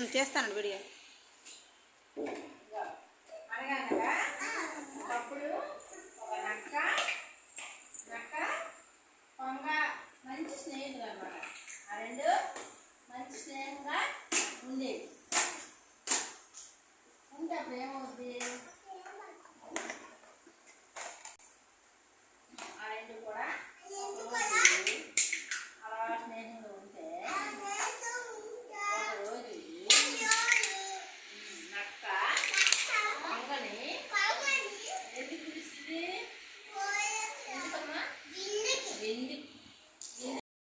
చేస్తానండి వీడియో. అనగా ఒకప్పుడు ఒక నక్క కొంగ మంచి స్నేహితులు అన్నమాట. ఆ రెండు మంచి స్నేహంగా ఉండేవి.